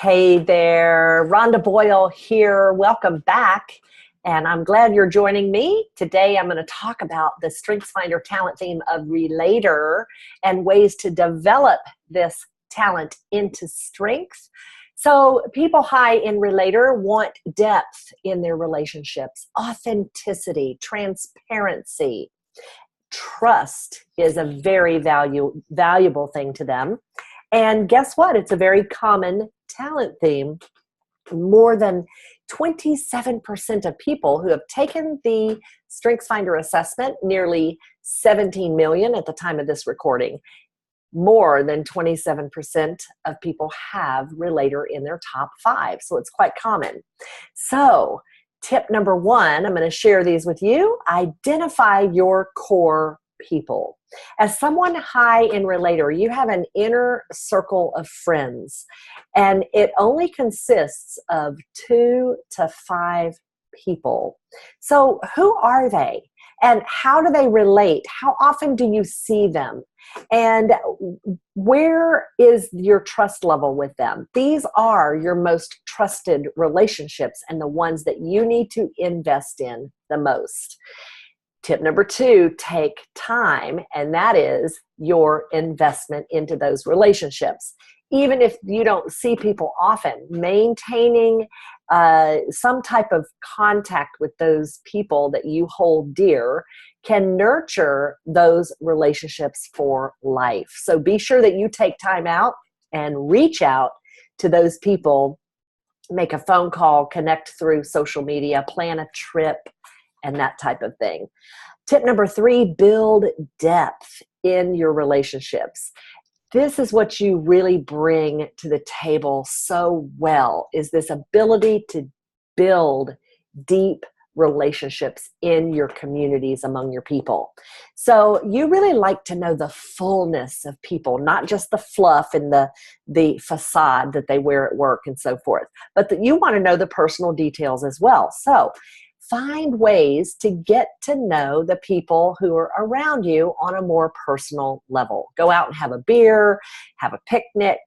Hey there, Rhonda Boyle here. Welcome back. And I'm glad you're joining me. Today I'm going to talk about the StrengthsFinder talent theme of Relator and ways to develop this talent into strength. So people high in Relator want depth in their relationships, authenticity, transparency. Trust is a very valuable thing to them. And guess what? It's a very common talent theme. More than 27% of people who have taken the StrengthsFinder assessment, nearly 17 million at the time of this recording, more than 27% of people have Relator in their top 5. So it's quite common. So tip number 1, I'm going to share these with you. Identify your core people. As someone high in Relator, you have an inner circle of friends, and it only consists of 2 to 5 people. So who are they? And how do they relate? How often do you see them? And where is your trust level with them? These are your most trusted relationships and the ones that you need to invest in the most. Tip number 2, take time, and that is your investment into those relationships. Even if you don't see people often, maintaining some type of contact with those people that you hold dear can nurture those relationships for life. So be sure that you take time out and reach out to those people, make a phone call, connect through social media, plan a trip, and that type of thing. Tip number 3, build depth in your relationships. This is what you really bring to the table so well, is this ability to build deep relationships in your communities among your people. So you really like to know the fullness of people, not just the fluff and the facade that they wear at work and so forth, but that you want to know the personal details as well. So find ways to get to know the people who are around you on a more personal level. Go out and have a beer, have a picnic,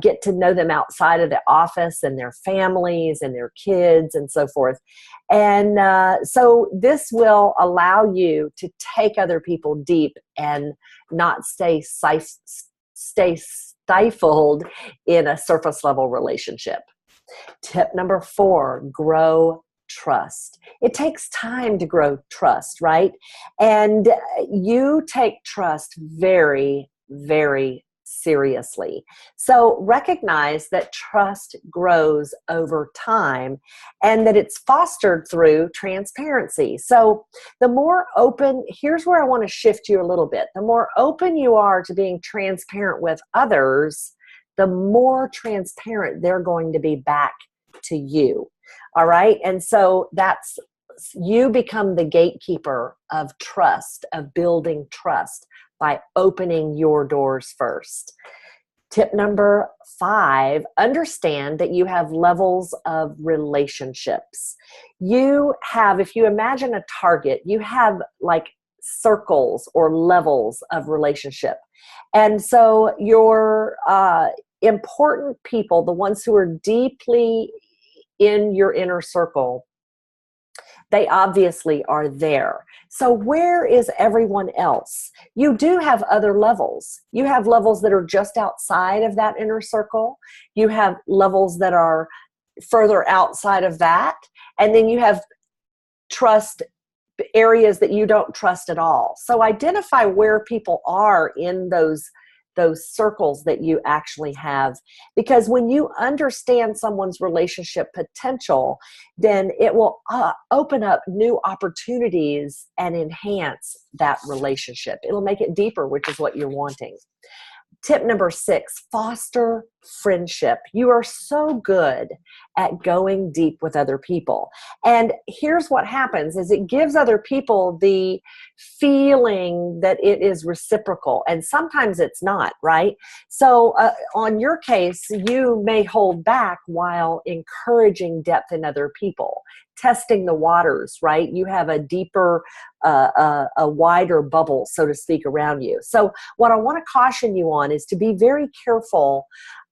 get to know them outside of the office and their families and their kids and so forth. And so this will allow you to take other people deep and not stay stifled in a surface level relationship. Tip number 4, grow trust. It takes time to grow trust, right? And you take trust very, very seriously. So recognize that trust grows over time and that it's fostered through transparency. So the more open, here's where I want to shift you a little bit. The more open you are to being transparent with others, the more transparent they're going to be back to you. All right. And so you become the gatekeeper of trust, of building trust by opening your doors first. Tip number 5, understand that you have levels of relationships. You have, if you imagine a target, you have like circles or levels of relationship. And so your important people, the ones who are deeply in your inner circle, they obviously are there. So where is everyone else? You do have other levels. You have levels that are just outside of that inner circle. You have levels that are further outside of that. And then you have trust areas that you don't trust at all. So identify where people are in those circles that you actually have, because when you understand someone's relationship potential, then it will open up new opportunities and enhance that relationship. It'll make it deeper, which is what you're wanting. Tip number 6, foster friendship. You are so good at going deep with other people. And here's what happens is it gives other people the feeling that it is reciprocal. And sometimes it's not, right? So on your case, you may hold back while encouraging depth in other people, testing the waters, right? You have a deeper, a wider bubble, so to speak, around you. So what I want to caution you on is to be very careful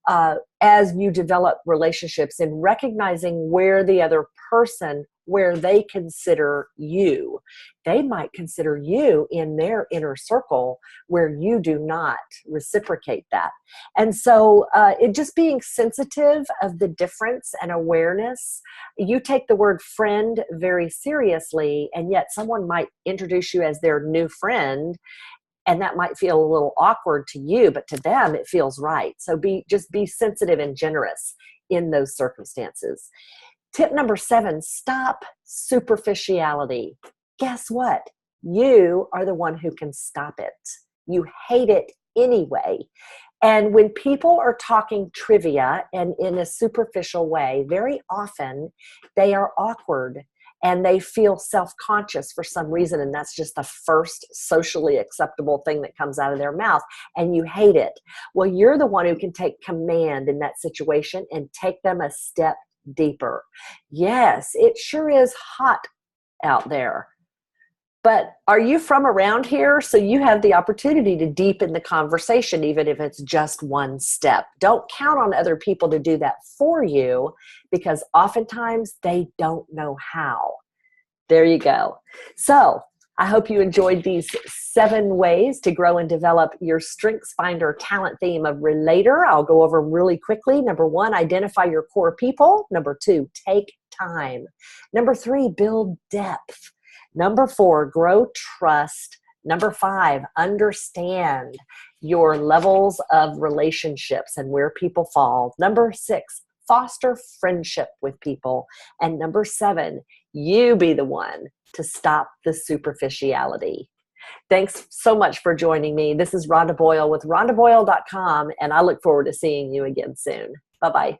as you develop relationships, in recognizing where the other person, where they consider you. They might consider you in their inner circle where you do not reciprocate that. And so it just being sensitive of the difference and awareness. You take the word friend very seriously, and yet someone might introduce you as their new friend, and that might feel a little awkward to you, but to them it feels right. So just be sensitive and generous in those circumstances. Tip number 7, stop superficiality. Guess what? You are the one who can stop it. You hate it anyway. And when people are talking trivia and in a superficial way, very often they are awkward and they feel self-conscious for some reason, and that's just the first socially acceptable thing that comes out of their mouth, and you hate it. Well, you're the one who can take command in that situation and take them a step deeper. Yes, it sure is hot out there, but are you from around here? So you have the opportunity to deepen the conversation, even if it's just one step. Don't count on other people to do that for you, because oftentimes they don't know how. There you go. So I hope you enjoyed these 7 ways to grow and develop your StrengthsFinder talent theme of Relator. I'll go over them really quickly. Number 1, identify your core people. Number 2, take time. Number 3, build depth. Number 4, grow trust. Number 5, understand your levels of relationships and where people fall. Number 6, foster friendship with people. And number 7, you be the one to stop the superficiality. Thanks so much for joining me. This is Rhonda Boyle with RhondaBoyle.com, and I look forward to seeing you again soon. Bye-bye.